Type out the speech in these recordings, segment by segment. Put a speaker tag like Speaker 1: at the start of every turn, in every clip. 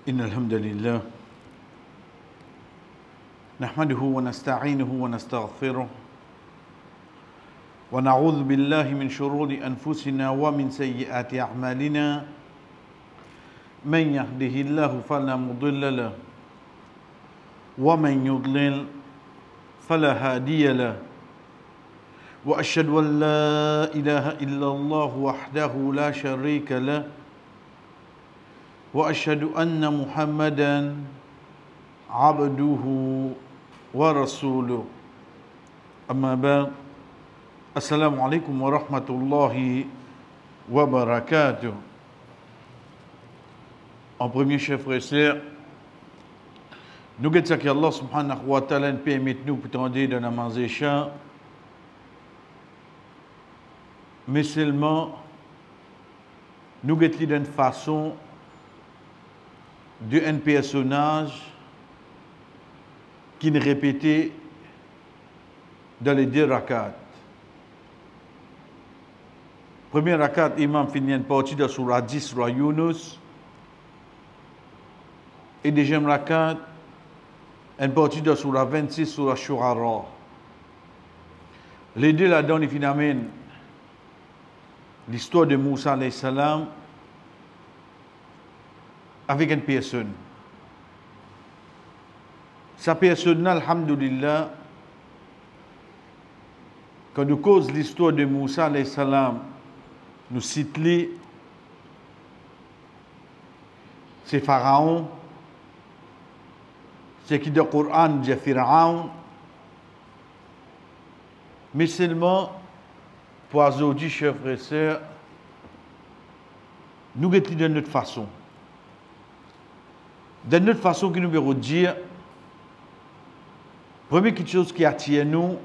Speaker 1: إن الحمد لله نحمده ونستعينه ونستغفره ونعوذ بالله من شرور أنفسنا ومن سيئات أعمالنا من يهده الله فلا مضل له ومن يضلل فلا هادي له وأشهد أن لا إله إلا الله وحده لا شريك له وأشهد أن محمدا عبده ورسوله أما بعد السلام عليكم ورحمة الله وبركاته. En premier, chers frères et sœurs, nous disons que Allah subhanahu wa ta'ala nous permet nous pour de namaz isha, mais seulement nous disons d'une façon d'un personnage qui est répété dans les deux rakats. Premier rakat, imam finit une partie de surah 10, surah Yunus. Et deuxième rakat, une partie de surah 26, surah Shu'ara. Les deux là-dedans, ils finalement l'histoire de Moussa alayhi salam avec une personne. Sa personne, alhamdulillah, quand nous cause l'histoire de Moussa alayhi salam, nous citons c'est Pharaon, c'est qui dans le Coran dit Pharaon, mais seulement pour aujourd'hui, chers frères et sœurs, nous mettons de notre façon. De notre façon qui nous veut dire, première chose qui attire nous,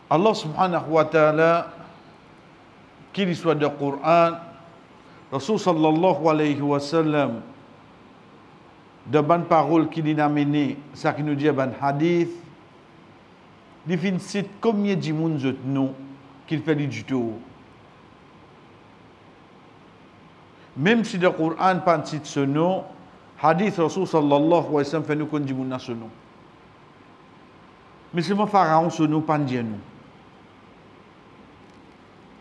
Speaker 1: Allah subhanahu wa ta'ala, qu'il soit dans le Coran, Rasul sallallahu alayhi wa sallam, de bonnes paroles qui nous amènent, ça qui nous dit ban hadith, il fait cite combien de monde nous qu'il fait du tout. Même si le Coran pas cite ce nom, hadith Rasul sallallahu alayhi wa sallam fait nous qu'on dit mon ce nom. Mais c'est mon pharaon ce nom pas dire nous.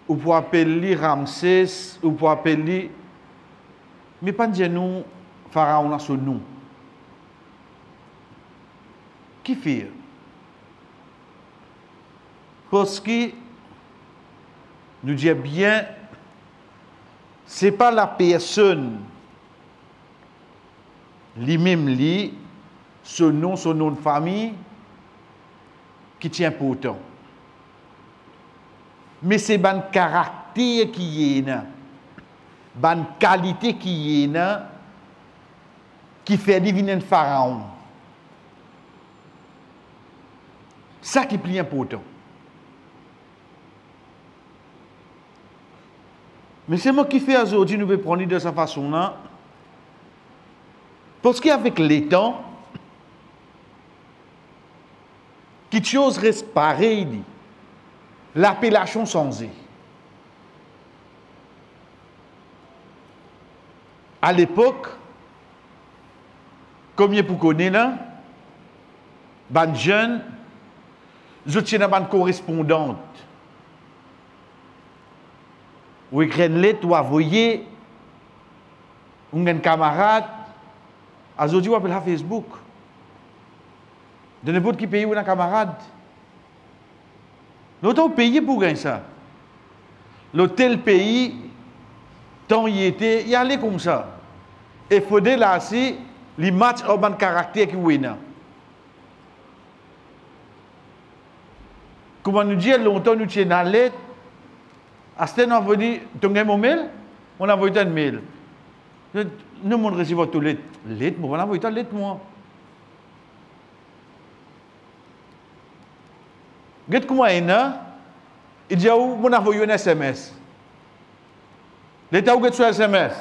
Speaker 1: Ou pour appeler Ramsès, ou pour appeler, mais pas dire nous pharaon a ce nom. Qui fait? Parce que nous disons bien, ce n'est pas la personne lui-même, son nom de famille, qui est important. Mais c'est le caractère qui est là, la qualité qui est là, qui fait devenir un pharaon. Ça qui est plus important. Mais c'est moi qui fais aujourd'hui, nous pouvons prendre de cette façon-là. Parce qu'avec les temps, quelque chose reste pareil. L'appellation changée. À l'époque, comme vous connaissez là, les jeunes, je tiens à une correspondante. Ou écrire une lettre, ou envoyer un camarade. Aujourd'hui, on appelle ça Facebook. De n'importe quel pays où on a un camarade. L'autre pays pour gagner ça. L'hôtel pays, tant il était, il allait comme ça. Et il faudrait là aussi, les matchs au bon caractère qui est là. Comment nous dire, longtemps nous tiens dans lettre, à ce temps, on va dire, tu as un mail? On a envoyé un mail. Nous, on reçoit votre lettre. Lettre, on a envoyé une lettre, moi. Regarde comment il y a, il dit, on a envoyé un SMS. L'État, où est-ce que SMS?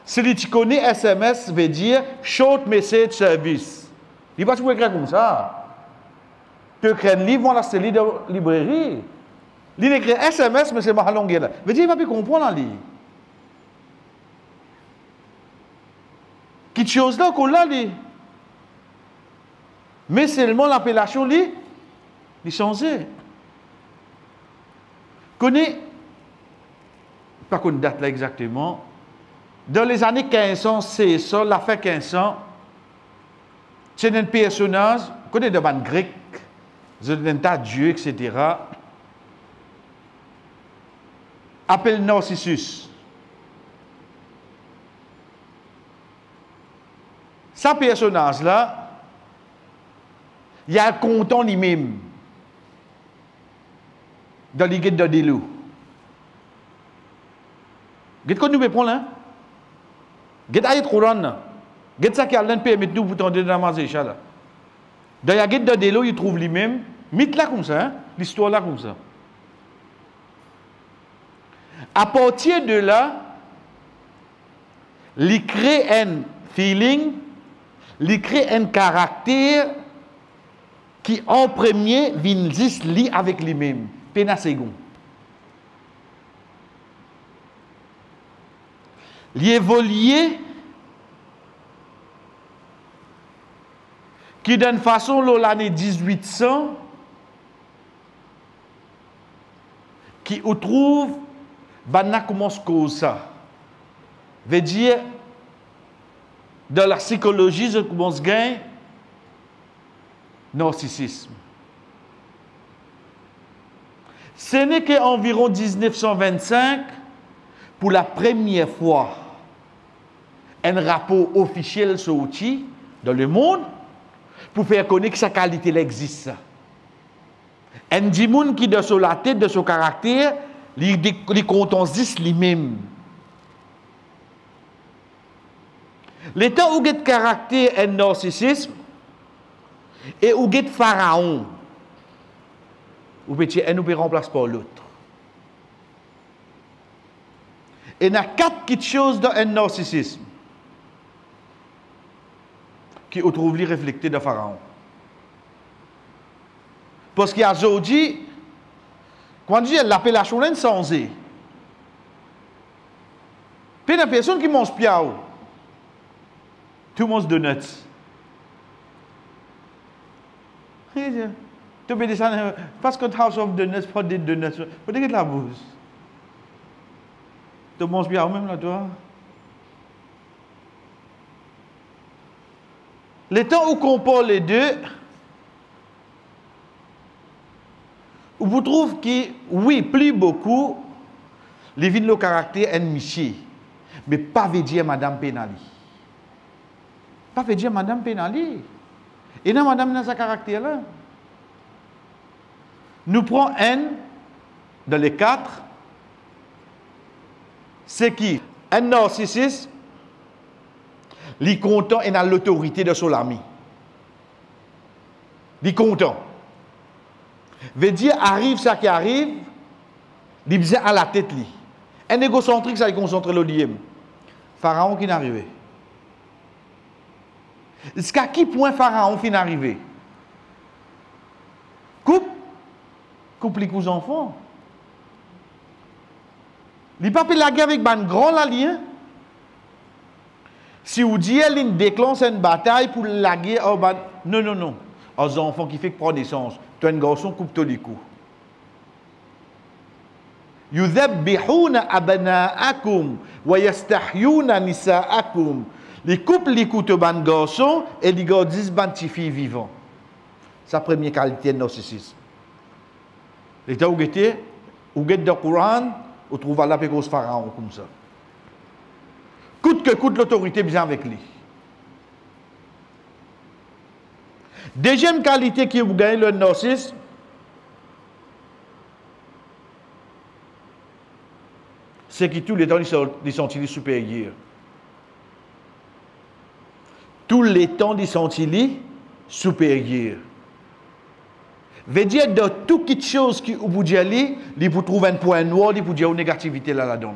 Speaker 1: Si tu connais SMS, veut dire Short Message Service. Il va pas écrire comme ça. Tu écris un livre dans la librairie. Il écrit SMS, mais c'est ma longue là. Veut dire, il va pas comprendre là. Quelque chose là qu'on l'a dit. Mais seulement l'appellation li, il changé. Connais, pas qu'on date là exactement. Dans les années 1500, c'est ça, la fin 1500, c'est un personnage, connais de ban grec, un tas de dieux, etc. Appelle Narcissus. Ce personnage-là, il y a un content lui-même dans les guides de Delou. Guide qu'on nous peut prendre là? Guide ayat Coran. Guide ça qui a l'un permet nous pour tendre dans la là. Dans la guide de Delou, il trouve lui-même, mythe là comme ça, hein? L'histoire là comme ça. À partir de là, il crée un feeling, il crée un caractère qui en premier vient juste li avec lui-même, pena second. Il évolue qui d'une façon l'année 1800 qui trouve Banna commence cause ça. Veut dire, dans la psychologie, je commence à gagner narcissisme. Ce n'est qu'environ 1925, pour la première fois, un rapport officiel sorti dans le monde pour faire connaître que sa qualité existe. Un dimoun qui, de la tête, de son caractère, les contents lui-même. L'état où il y a caractère et narcissisme et où il y a pharaon, où un nous peut remplacer par l'autre. Et il y a 4 petites choses dans un narcissisme qui on trouve les reflétés de pharaon. Parce qu'il y a aujourd'hui, quand je dis l'appellation là, sans e. Puis il y a personne qui mange piao. Tout mange donuts. Tu peux dire parce que House of Donuts, pas des donuts. Faut dire que la bouche. Tu manges piao même là, toi. Le temps où on compare les deux, où vous trouvez que, oui, plus beaucoup, les vignes de caractère ennemi, mais pas veut dire Madame Penali. Pas veut dire Madame Penali. Et non, Madame dans sa caractère là. Nous prenons un dans les 4. C'est qui? Un narcissiste, il est content et a l'autorité de son ami. Il est content. Veut dire, arrive ça qui arrive, il vient à la tête. Li. Un égocentrique, ça il concentre le liem. Pharaon qui n'est arrivé. Jusqu'à qui point Pharaon finit arrivé? Coupe les enfants. Il n'a pas pu la guerre avec un grand allié. Si vous dites qu'il déclenche une bataille pour la guerre, non, non, non. Aux enfants qui font prendre naissance, tu as un garçon coupe tous les coups. يذبحون أبناءكم ويستحيون نساءكم. Les couples les coups de ban garçon et les gars 10 bandes filles vivants. Sa première qualité de narcissisme. L'état où était, où est dans le Coran, on trouve la pécose pharaon comme ça. Coûte que coûte l'autorité bien avec lui. Deuxième qualité qui vous gagne le narcissisme, c'est que tous les temps, ils sont supérieurs. Tous les temps, ils sont supérieurs. Veut dire, dans toute quelque chose qui vous dit, il vous trouve un point noir, il vous dit une négativité là-dedans.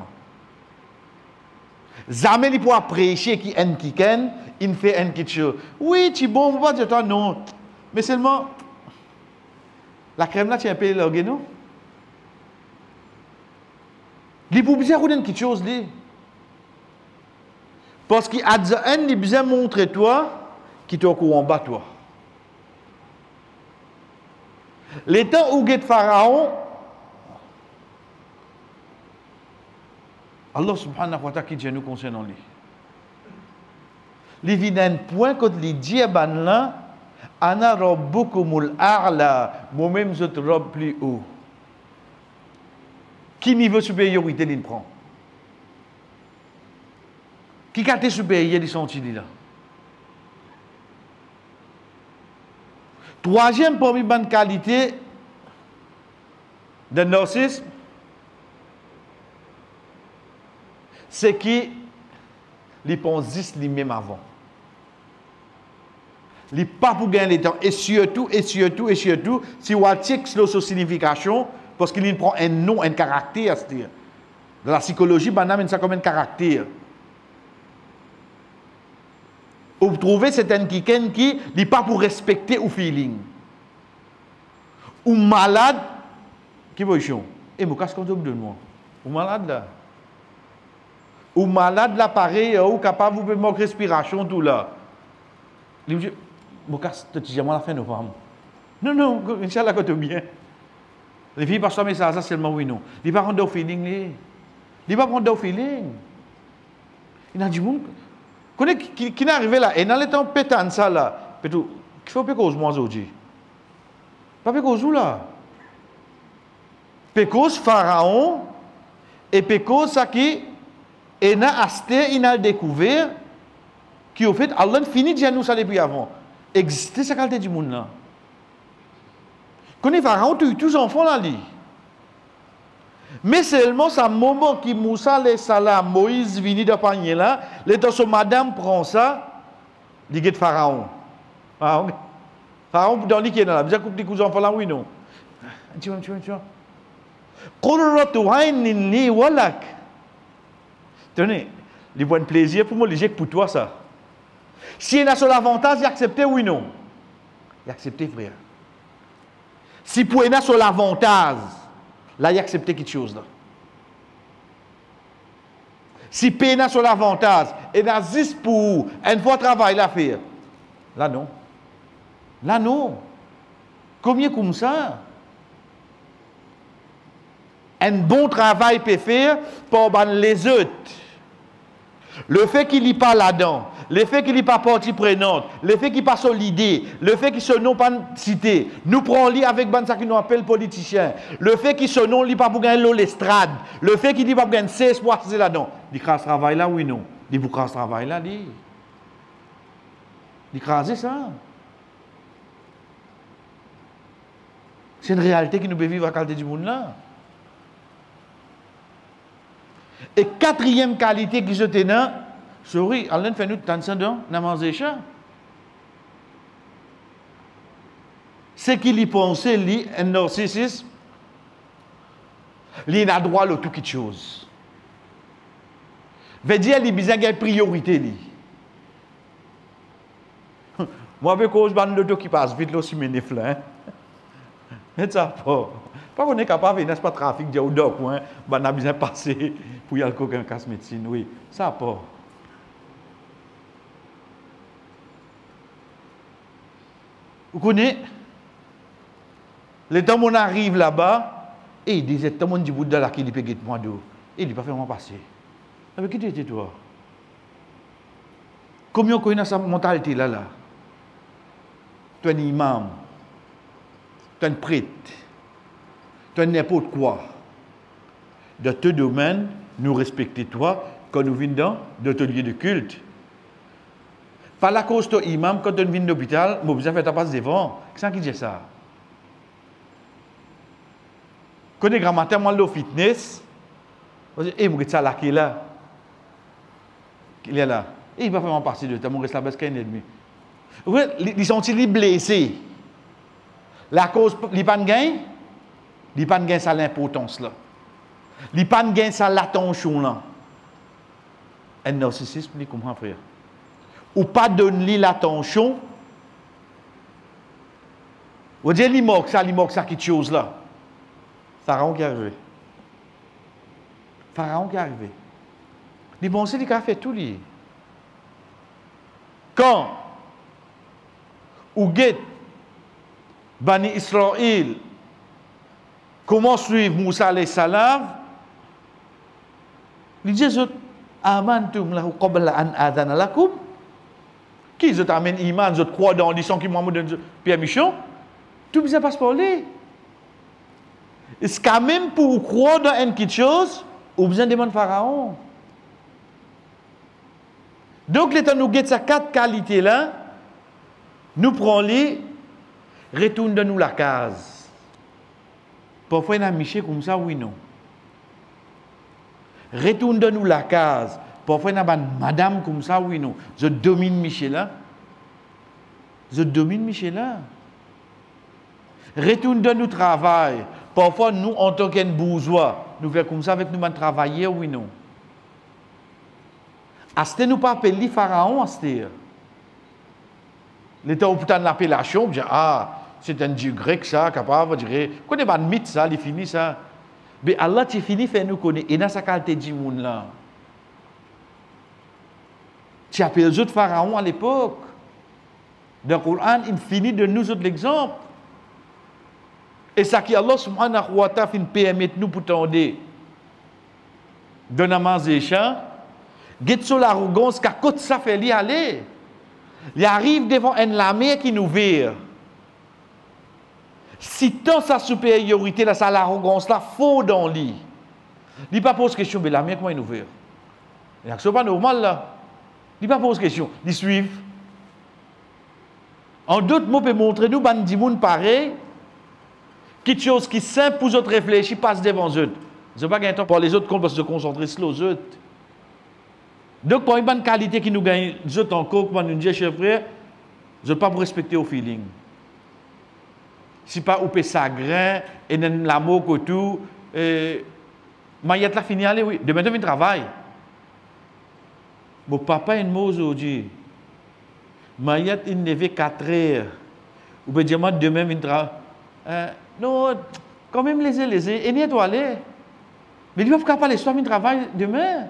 Speaker 1: Jamais il pourra prêcher qui est qui il fait un quelque chose. Oui, tu bon, on va dire toi non. Mais seulement, la crème là, tu as payé l'organo? Il pour bien connaître quelque chose, lui. Parce qu'il a besoin de montrer toi qui est au courant bas toi. Les temps où il Pharaon, Allah subhanahu wa ta'ala qui dit nous concernant lui. Il vient d'un point quand il dit à là, Ana rabbukumul a'la, moi-même je te robe plus haut. Qui niveau supériorité il prend? Qui a été supérieur de son là? Troisième parmi les bonnes qualités de narcissisme, c'est qu'il pense lui-même avant. Il n'est pas pour gagner le temps. Et surtout, si on check sa signification, parce qu'il prend un nom, un caractère, c'est-à-dire, dans la psychologie, on a ça comme un caractère. Vous trouvez c'est un quelqu'un qui n'est pas pour respecter ou feeling. Ou malade, qui va y et moi, qu'est-ce qu'on de moi? Ou malade là. Ou malade là, pareil, ou capable de manquer respiration, tout là. Il dit, moi, qu'est-ce que tu dis à la fin novembre? Non, Inch'Allah, quand tu es bien. Les filles passent un message, ça seulement oui, non. Il ne va pas rendre au feeling, il ne va pas rendre au feeling. Il a dit, qui est arrivé là, et dans le temps pétant ça là, qui faut pas cause moi aujourd'hui. Pas cause où là. Pécose Pharaon, et pécose ça qui, et n'a acheté, il a découvert, qui au fait, Allah finit de dire nous ça depuis avant. Exister sa qualité du monde là. Connais Pharaon, tu as tous les enfants là, lui. Mais seulement, c'est un moment qui Moussa, les Salam, Moïse, vini de panier là, les temps où madame prend ça, il dit Pharaon. Pharaon, dans l'île qui est là, vous avez coupé les enfants là, oui, non. Tu vois. Tenez, les bons plaisir pour moi, les pour toi ça. Si il a sur l'avantage, il accepte oui, non. Il accepte, frère. Si pour il a sur l'avantage, là, il accepte quelque chose là. Si il sur l'avantage, il a juste pour un fois travail à faire. Là, non. Là, non. Combien comme ça? Un bon travail peut faire pour les autres. Le fait qu'il n'y pas là-dedans, le fait qu'il n'y pas partie prenante, le fait qu'il n'y pas solide, le fait qu'il se non pas cité, nous prenons lit avec ça qui nous appelle politicien, le fait qu'il se non lit pas pour gagner l'estrade, le fait qu'il n'y pas pour gagner 16 mois, c'est là-dedans. Il crase travail là, oui, non. Il vous crase travail là, il crase ça. C'est une réalité qui nous peut vivre à la qualité du monde là. Et quatrième qualité qui se tenait, sorry, Allah fait nous tant dans namazé ça. C'est qu'il y pensait, lui, un narcissisme, il a droit à tout quelque chose. Veut dire, il a besoin de priorité, lui. Moi, avec cause de l'auto qui passe vite, là, aussi, m'énerve là. Mais ça, pas qu'on est capable, n'est-ce pas, trafic, de ou hein, on a besoin de passer pour y aller quelqu'un casse médecine, oui, ça pas. Vous connaissez, le temps où on arrive là-bas, et il disait, tout le monde dit, Bouddha là, qu'il peut guetter moi d'eau. Et il dit, pas faire moi passer. Avec qui tu étais, toi? Combien on connaît sa mentalité là? Tu es un imam, tu es un prêtre. Tu es n'importe quoi. Dans tout domaine, nous respectons toi quand nous venons dans ton lieu de culte. Par la cause de imam, quand on vient de l'hôpital, nous avons fait ta passe devant. Qu'est-ce qui dit ça? Quand on est grand-matin, moi, le fitness, on dit, eh, moi, ça là, qui est là? Il est là. Et il va faire partie de temps, mon reste là, parce qu'il y a un ennemi. Ils sont-ils blessés? La cause, ils n'ont pas de gain? Il n'y a pas de gain ça l'importance là. Il n'y a pas de gain ça l'attention là. Un narcissisme, il comprend frère. Ou pas donner l'attention. Vous dites, il manque ça quelque chose là. Pharaon qui est arrivé. Pharaon qui est arrivé. Il pensait qu'il a fait tout lui. Quand ou guette Bani Israël comment suivre Moussa alayhi salam, il dit amantum lahu qabla an adana lakum. Qui vous amène iman, vous croient dans l'islam qui Mohamed donne permission, tout bien passe par lui. Est-ce quand même pour croire dans une quelque chose, vous besoin demander Pharaon. Donc, l'état nous guette ces 4 qualités-là, nous prenons les, retourne de nous la case. Parfois, il y a un miché comme ça, oui, non. Retourne de nous la case. Parfois, il y a une madame comme ça, oui, non. Je domine Michel là. Je domine Michel là. Retourne de nous travail. Parfois, nous, en tant qu'un bourgeois, nous faisons comme ça avec nous, travailler, oui, non. Est-ce que nous pas appeler Pharaon, est-ce l'État au putain de l'appellation, c'est un dieu grec, ça, capable de dire, quoi n'est pas un mythe, ça, il finit ça. Mais Allah, tu finis faire nous connaître, et dans sa qualité de monde là. Tu appelles les autres pharaons à l'époque. Dans le Coran, il finit de nous autres l'exemple. Et ça qui Allah subhanahu wa ta'ala permet nous pour tendre de namaz des champs, get sur l'arrogance qu'à côté ça fait lui aller. Il arrive devant une armée qui nous vire. Si tant sa supériorité, là, sa l'arrogance là, faux dans lui. Il ne pas pose question, mais l'armée comment il nous vire? C'est pas normal là. Il ne pas pose question, il suit. En d'autres mots, peut montrer nous, ban di moun pareil, quelque chose qui est simple pour les autres réfléchir, passe devant eux. Je n'ai pas gagné temps pour les autres parce que se concentrer sur les autres. Donc, pour une bonne qualité qui nous gagne, les autres encore, comme nous dit, chers frères, je ne veux pas vous respecter au feeling. Si pas ou sagrin, et l'amour que tout, Mayette l'a fini aller, oui. Demain, il travaille. Mon papa est mot aujourd'hui. Mayette, il levait 4 heures. Ou bien, demain, il travaille. Non, quand même, les et n'y est aller. Mais il ne peut pas parler, soit il travaille demain.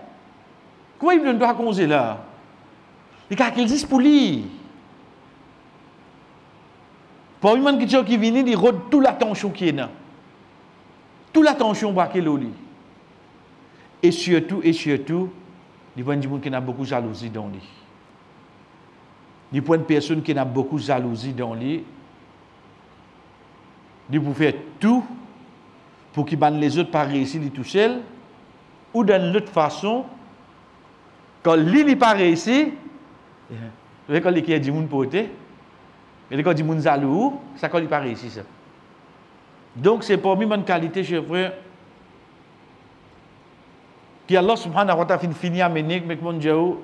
Speaker 1: Comment il ne doit causer là? Il qu'il existe pour lui. Pour une personne qui vient, il rôde toute l'attention qui est là. Toute l'attention qui est là. Et surtout, il y a des gens qui ont beaucoup de jalousie dans lui. Il y a une personne qui a beaucoup de jalousie dans lui. Il peut faire tout pour qu'il les autres pas réussir tout seul. Ou d'une autre façon, quand lui n'est pas réussi, quand il y a des gens potés, et quand il y a des gens jaloux, ça quand il n'est pas réussi. Ça. Donc c'est pour moi une qualité, chers frères, qui Allah subhanahu wa ta'ala finit à mener, mais comme on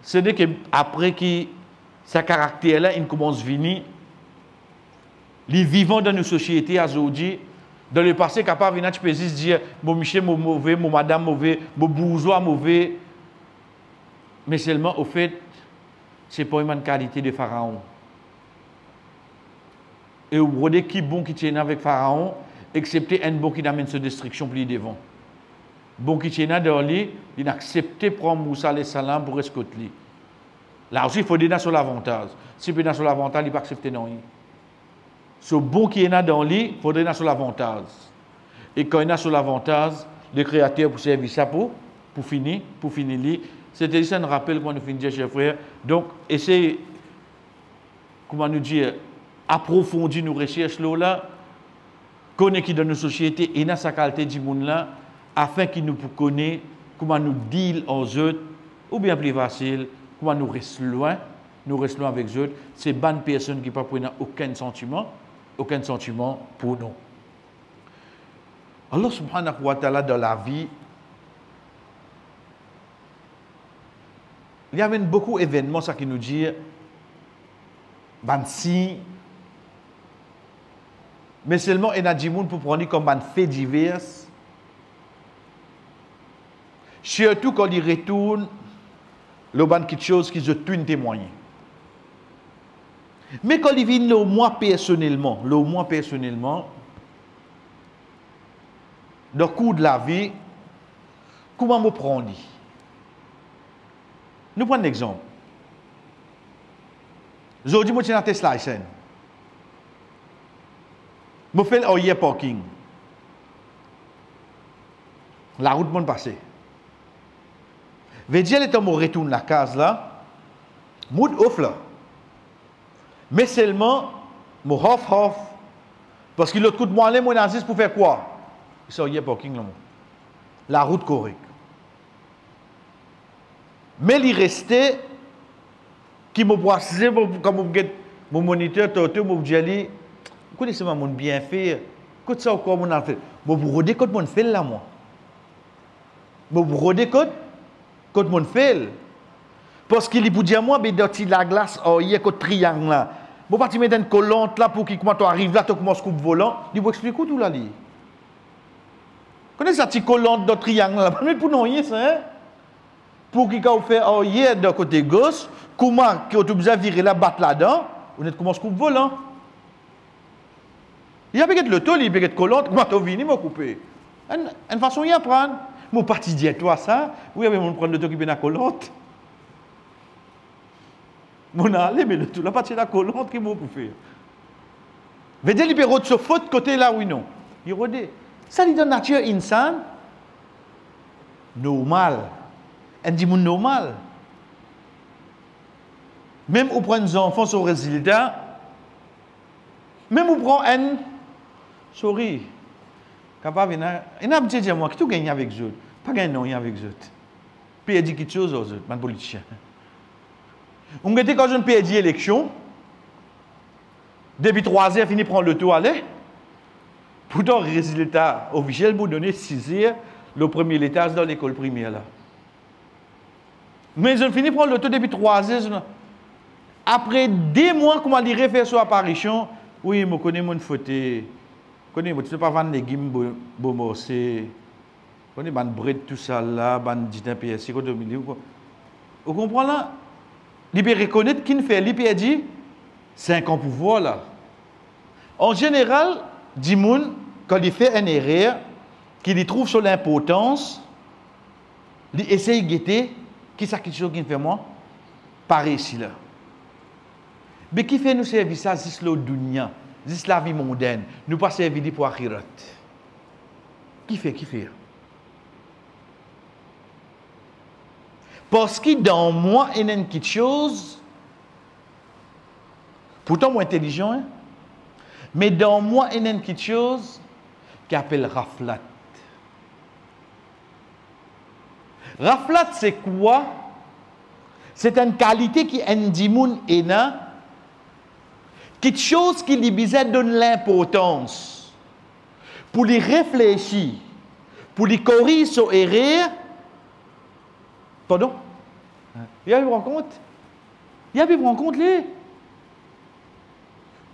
Speaker 1: c'est dès qu'après que sa caractère-là, il commence à venir, les vivants dans nos sociétés, aujourd'hui, dans le passé, capable de dire, mon Michel mauvais, mon madame mauvais, mon bourgeois mauvais, mais seulement au fait, c'est pas une qualité de Pharaon. Et vous voyez qui bon qui tient avec Pharaon, excepté un bon qui amène sa destruction plus devant. Bon qui tient dans lui, il a accepté de prendre Moussa alayhi salam pour escorter lui. Là aussi, il faut donner sur l'avantage. Si il peut donner sur l'avantage, il ne peut pas accepter non. Ce bon qui est dans lui, il faut donner sur l'avantage. Et quand il est sur l'avantage, le créateur pour servir ça pour finir lui. C'était ça un rappel qu'on nous finit, chers frères. Donc, essayez, comment nous dire, approfondir nos recherches là, connaître qui dans nos sociétés et dans sa qualité du monde là, afin qu'il nous connaisse comment nous deal en eux, ou bien plus facile, comment nous restons loin avec eux. C'est bonne personne qui ne prennent aucun sentiment pour nous. Allah subhanahu wa ta'ala dans la vie, il y a beaucoup d'événements ça qui nous dit si mais seulement il y a des gens pour prendre comme un fait divers, surtout quand il retourne le ban quelque chose qui se tue témoigner. Mais quand il vient le moi personnellement, dans le cours de la vie, comment me prendre? Nous prenons un exemple. Aujourd'hui, je suis dans Tesla. Je fais le parking. La route m'en passe. Je dire, je retourne la case là. Je offre là. Mais seulement, je off. Parce que l'autre coup de moi, je suis pour faire quoi? C'est le parking là. La route correcte. Mais il restait qui me voit comme mon moniteur, mon diali, connaissez moi mon bien fait, côté ça encore mon a fait. Moi vous rodez côté mon fait là moi. Moi vous rodez côté mon fait. Parce qu'il pour dire moi ben dans la glace oh il y a côté triangle là. Moi parti mettre une collante là pour qu'il comment tu arrives là tu commences coupe volant, il vous explique tout là li. Connaissez ça petite collante dans triangle là, mais pour non rien ça hein. Pour qu'il fait oh hier de côté gauche, comment que tu besoin virer la batte là-dedans, on est commence coupe volant. Il y a peut-être le taux, il y a peut-être collante, comment tu viens me couper. Une façon y apprendre. Mon parti dit toi ça, oui mais on prend le taux qui vient la collante. Mon allez mais le tout la partie de la collante qui m'a pour faire. Veut dire libérer de ce faute côté là oui non. Il rodé. Ça dit dans nature insane normal. On dit normal. Même on prend des enfants sur résultat, même on prend un sorry. Capable il a petit dire moi qui tout gagne avec eux, pas gagner avec eux. Puis il dit quelque chose aux autres, man politicien. On était quand je perdu l'élection, depuis 3 heures fini prendre le tour aller. Pourtant résultat officiel vous donner 6 heures le premier étage dans l'école primaire là. Mais je finis prendre le tour depuis 3 heures. Après 2 mois, comment il refait son apparition, oui, je connais mon faute. Je connais, tu ne peux pas vendre des légumes bon morceaux. Je connais ban bread tout ça là, ban dit un PSC, vous comprenez là? Il peut reconnaître qu'il fait, il peut dire 5 ans pour voir là. En général, Dimoun, quand il fait une erreur, qu'il trouve sur l'importance, il essaye de guetter. Qui ça quelque chose qui fait moi? Pareil ici là. Mais qui fait nous servir ça, c'est le dunya, c'est la vie mondaine. Nous pas servir pour akhirat. Qui fait? Parce que dans moi, il y a quelque chose, pourtant moi intelligent, hein? Mais dans moi, il y a quelque chose qui appelle raflat. Raflat, c'est quoi? C'est une qualité qui indimoun ena, quelque chose qui lui besoin donne l'importance pour lui réfléchir, pour lui corriger son erreur. Pardon? Il y a eu rencontre? Il y a eu rencontre, lui?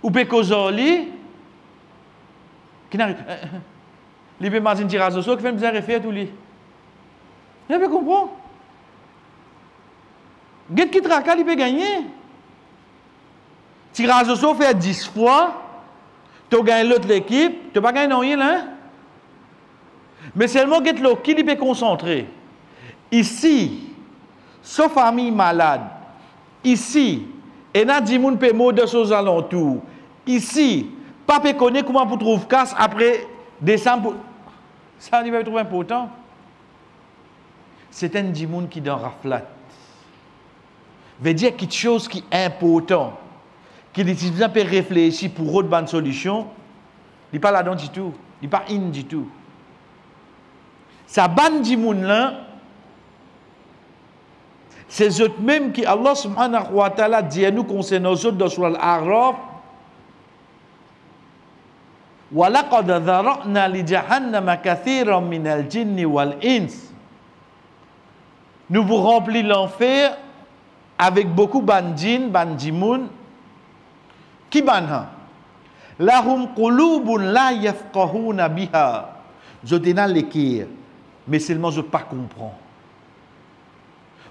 Speaker 1: Ou peut causer, qui n'arrive. Il peut imaginer tirage au sort qui fait bien refaire tout lui. Il peut comprendre. Get qui traque, il peut gagner. Tirage au sort fait 10 fois, tu gagnes l'autre l'équipe, tu n'as pas gagné rien là. Mais seulement get l'autre qui peut concentrer. Ici, sauf famille malade. Ici, et n'a dit moun peut mourir aux alentours. Ici, pas peut connaître comment vous trouver casse après décembre. Ça, il va trouver important. C'est un dimoun qui dans raflat. Veut dire quelque chose qui est important, qui est peut réfléchir pour autre bonne solution. Il n'est pas là-dedans du tout. Il n'est pas in du tout. Ça ban dimoun là, c'est eux mêmes qui Allah subhanahu wa ta'ala dit à nous concernant eux dans Surah Al-A'raf. وَلَقَدْ ذَرَأْنَا لِجَهَنَّمَ كَثِيرًا مِنَ الْجِنِّ وَالْإِنسِ. Nous vous remplis l'enfer avec beaucoup bandjin, bandimoun, qui banha. Lahum qulubun la yafqahuna biha. Je t'ai l'équire, mais seulement je ne pas comprends.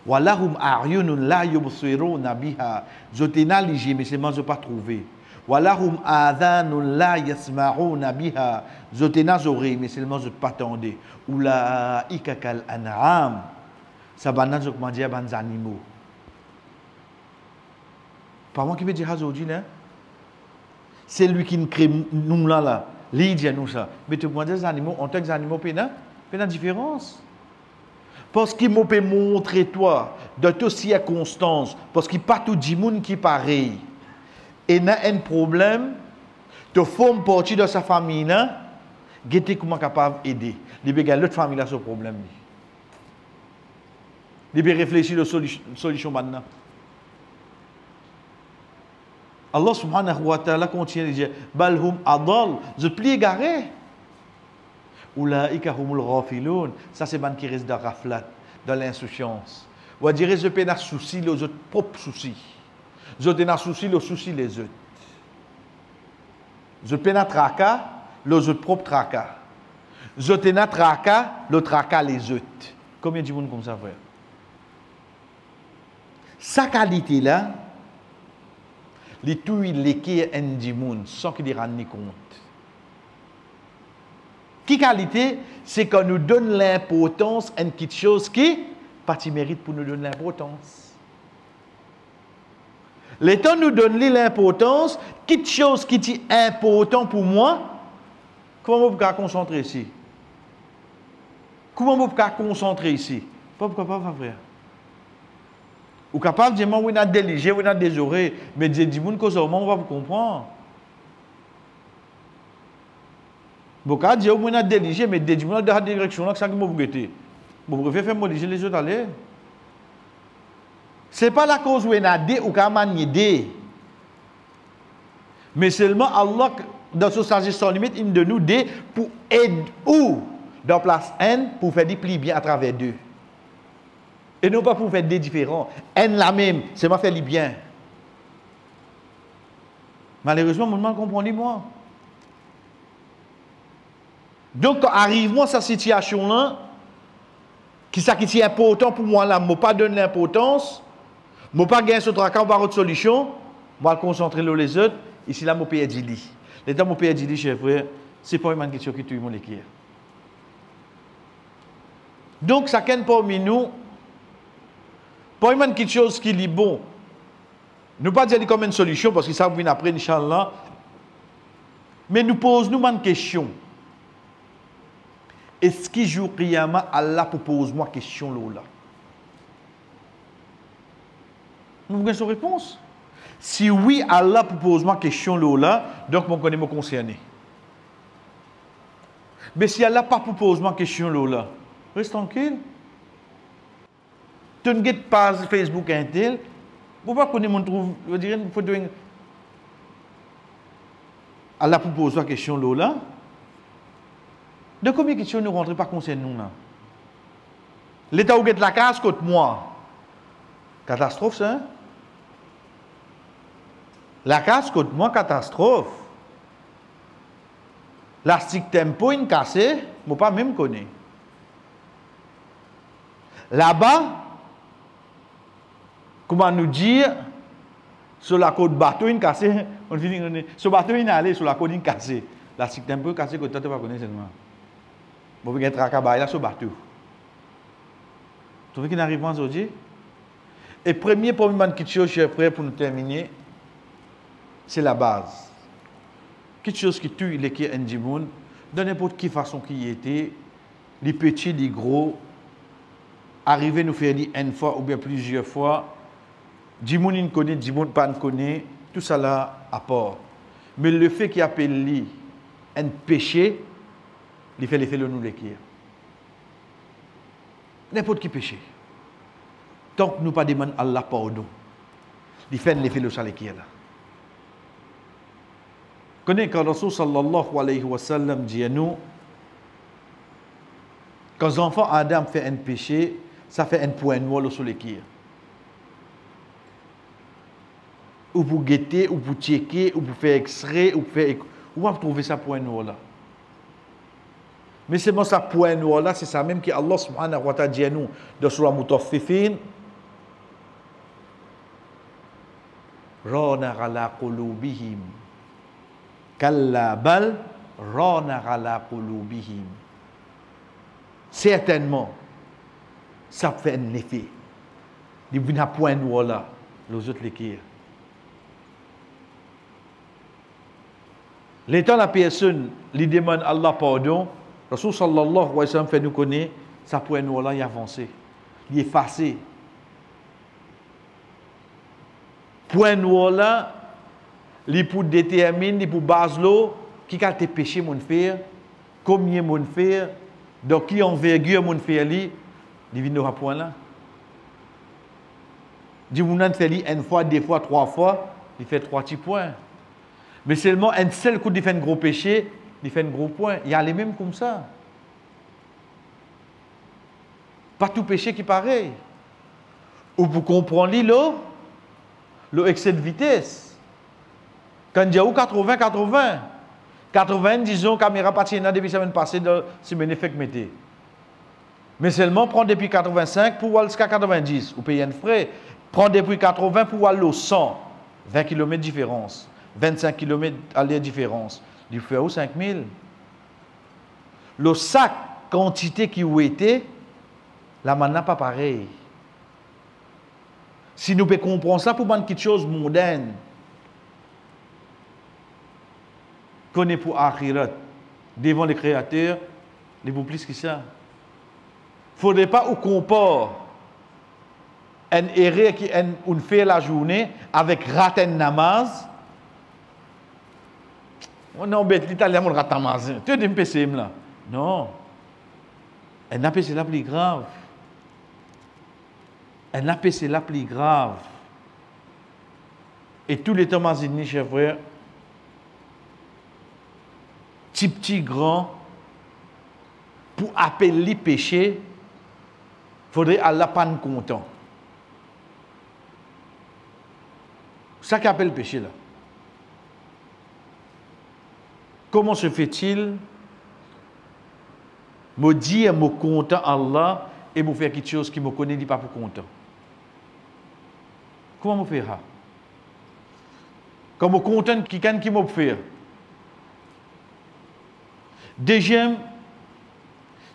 Speaker 1: Walahum a'yunun la yubsiruna biha. Je t'ai négligé, mais seulement je ne pas trouver. Walahum adhanun la yasma'una biha. Zotena oreilles, mais seulement je pas tendez. Ulaika kal an'am. Ça banane je comment dire ban animaux. Pas moi qui veut dire aujourd'hui là. C'est lui qui nous crée nous là. Lui dit nous ça. Mais tu comment dire les animaux en tant que animaux pena différence. Parce qu'il m'a peut montrer toi dans toutes circonstances parce qu'il pas tout du monde qui pareil. Et n'a un problème, tu formes partie de sa famille là, tu comment capable d'aider. Il y a l'autre famille là ce problème. Il peut réfléchir à la solution maintenant. Allah subhanahu wa ta'ala continue de dire Balhum adal, je plie égaré. Ulaika humul ghafilun, ça c'est ban qui reste dans raflat, dans l'insouciance. Ou dire je peux pas souci les autres propres soucis. Je peux pas souci les soucis les autres. Je peux pas tracas les autres propres tracas. Je peux pas tracas le tracas les autres. Combien de monde comme ça frère? Sa qualité là, les tout les qui est un monde sans qu'il y rende compte. Qui qualité? C'est qu'on nous donne l'importance à quelque chose qui pas mérite pour nous donner l'importance. L'État nous donne l'importance, quelque chose qui est important pour moi, comment vous pouvez concentrer ici? Comment vous pouvez concentrer ici? Pas capable frère. Ou capable de dire, oui, on a déligé, oui, on a des oreilles, mais des gens qui on va vous comprendre. Beaucoup de gens qui ont déligé, mais des gens dans la direction, là, ça que vous regrettez. Vous préférez faire modifier les autres aller. Ce n'est pas la cause où on a des ou qu'on a des. Mais seulement Allah, dans son sagesse sans limite, il de nous des pour aider ou dans place N pour faire des plis bien à travers deux. Et non pas pour faire des différents. N la même, c'est moi faire les bien. Malheureusement, mon ne comprend moi. Donc, quand arrive moi cette situation-là, qui est important pour moi là, je ne pas donner l'importance, je ne pas gagner ce tracas par autre solution, je vais me concentrer sur les autres, ici là, je peux dire. L'état je peux dire, chers frères, ce n'est pas une question qui tue mon équipe. Donc, chacun parmi nous, pas une quelque chose qui est bon. Nous ne pas dire comme une solution, parce que ça va venir après, Inch'Allah, mais nous posons une question. Est-ce que jour Qiyamah, Allah pose-moi question là? Nous avons une réponse. Si oui, Allah pose-moi question là, donc je connais me concerné. Mais si Allah pas pose-moi question là, reste tranquille. Tu ne get pas Facebook intel, vous pas connaître mon trouve, je dirais, il faut dire Allah pose-moi question là. De combien de questions nous rentrons pas concernant nous là? L'État où est la case contre moi. Catastrophe ça? Hein? La case contre moi, catastrophe. La stick tempo une cassée, moi pas même connaître. Là-bas, comment nous dire, sur la côte bateau une cassée, on finit sur bateau une allée sur la côte une cassée. La stick tempo cassée que tu pas connaître seulement. Vous pouvez être à là sur le bateau. Vous voyez qu'il arrive aujourd'hui? Et premier quelque chose, chers frères, pour nous terminer, c'est la base. Quelque chose qui tue les qui est monde, de n'importe quelle façon qui était, les petits, les gros, arriver nous faire dire une fois ou bien plusieurs fois, du monde ne connaît, du monde pas ne connaît, tout ça là à part. Mais le fait qu'il appelle lui un péché, il fait l'effet de nous l'écrire. N'importe qui péché. Tant que nous pas demandons Allah pardon, il fait l'effet de ça l'écrire là. Connais quand Rasul sallallahu alayhi wa sallam dit à nous, quand l'enfant Adam fait un péché, ça fait un point noir sur l'écrire. Ou pour guetter, ou pour checker, ou pour faire extrait, ou pour faire... Où va trouver ça point noir là? Mais c'est bon ça point noir là, c'est ça même que Allah subhanahu wa ta'ala dit à nous dans Surah Mutaffifin. Rana ala qulubihim Kalla bal rana ala qulubihim. Certainement, ça fait un effet. Il vient à point de là, les autres l'écrire. L'état la personne, lui demande Allah pardon, Rasul sallallahu alayhi wa sallam fait nous connaître, ça point de là, il avancé, il est effacé. Point de là, il pour déterminer, il pour base l'eau, qui a été péché mon faire, combien mon faire, dans qui envergure mon faire li, il vient à point là. Du moment fait li une fois, deux fois, trois fois, il fait trois petits points. Mais seulement un seul coup, il fait un gros péché, il fait un gros point. Il y a les mêmes comme ça. Pas tout péché qui est pareil. Ou vous comprenez le excès de vitesse. Quand il y a 80, 80, disons, caméra partie depuis la semaine passée, dans semaine fait métier. Mais seulement prendre depuis 85 pour aller jusqu'à 90, ou payer un frais. Prendre depuis 80 pour aller au 100, 20 km de différence, 25 km aller de différence. Il fait où 5000? Le sac, quantité qui a été, la maintenant pas pareil. Si nous pouvons comprendre ça pour quelque chose de moderne, qu'on est pour Akhirat, devant le Créateur, il faut plus que ça. Il ne faudrait pas qu'on compare une erreur qui on fait la journée avec rater namaz. On est embêté, l'Italien, on rate namaz. Tu es un PC là. Non. Un APC c'est la plus grave. Un APC c'est la plus grave. Et tous les temps, mes chers frères, petit, grand, pour appeler péché, il faudrait Allah pas content. Ça qui appelle le péché là. Comment se fait-il me dire me content Allah et me faire quelque chose qui me connaît dit pas pour content? Comment me faire ça? Comme me content qui me faire? Deuxième,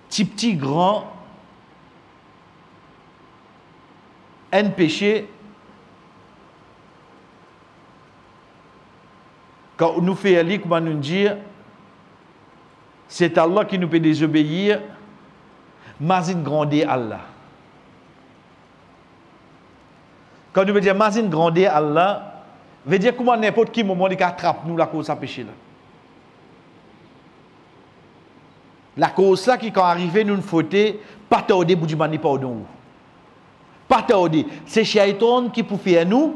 Speaker 1: petit grand, un péché. Quand nous faisons aller, comment nous dire, c'est Allah qui nous peut désobéir, mais il grandit Allah. Quand nous veut dire, mais il grandit Allah, veut dire comment n'importe qui moment il attrape nous la cause de péché là. La cause là qui quand arrivé nous une faute, pas tarder pour dire pardon. Pas tarder, c'est Shaitan qui pour faire nous.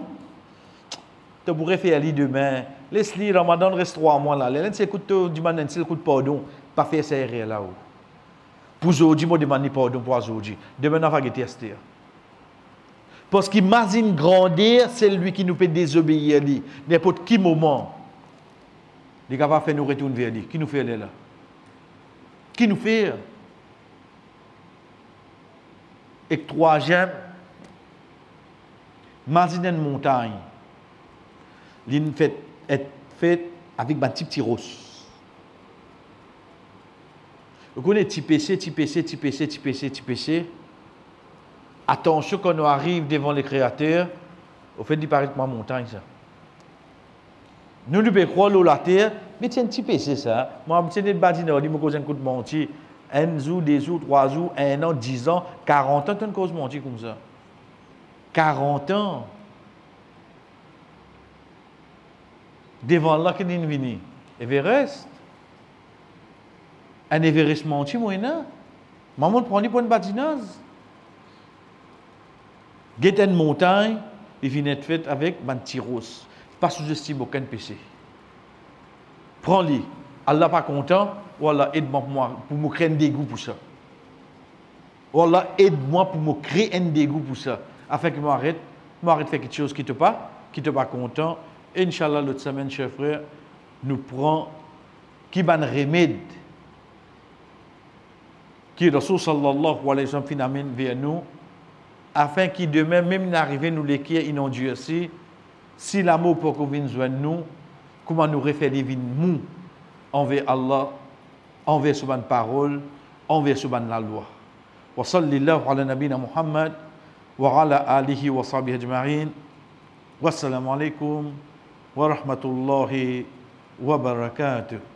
Speaker 1: Tu pourrais faire aller demain. Laisse-le, Ramadan reste 3 mois là. Laisse écoute du matin, c'est écoute pardon, pas faire ça erreur là. Pour aujourd'hui, moi demande pardon pour aujourd'hui. Demain on va tester. Parce qu'imagine grandir, c'est lui qui nous peut désobéir lui. N'importe qui moment. Il est capable de faire nous retourner vers lui. Qui nous fait là? Qui nous fait? Et troisième, imagine une montagne. L'une est faite avec un petit rose. Vous connaissez petit PC. Attention quand on arrive devant le Créateur, au fait disparaître ma montagne ça. Nous devons croire la terre, mais c'est un petit PC ça. Moi, je suis bâti dans me cause un coup de menti. 1 jour, 2 jours, 3 jours, 1 an, 10 ans, 40 ans, tu as une cause menti comme ça. 40 ans. Devant Allah qui est venu. Everest. Un Everest menti, moi, non. Maman prend pour une bâtinage. Get une montagne, il vient être fait avec un petit rose. Pas sous-estime aucun péché. Prends-le. Allah pas content, ou Allah aide-moi pour me créer un dégoût pour ça. Ou Allah aide-moi pour me créer un dégoût pour ça. Afin que je m'arrête de faire quelque chose qui ne pas content. Et Inch'Allah, l'autre semaine, chers frères, nous prenons qui est un remède qui est Rasul sallallahu alayhi wa sallam finalement vers nous, afin que demain, même n'arrive nous l'écrire inondurci, si l'amour pour qu'on vienne joindre nous, comment nous refaire des vies mou envers Allah, envers ce parole, envers ce la loi. Wa sallallahu ala nabina Muhammad wa ala alihi wa sahbihi ajma'in. Wassalamu alaikum wa rahmatullahi wa barakatuh.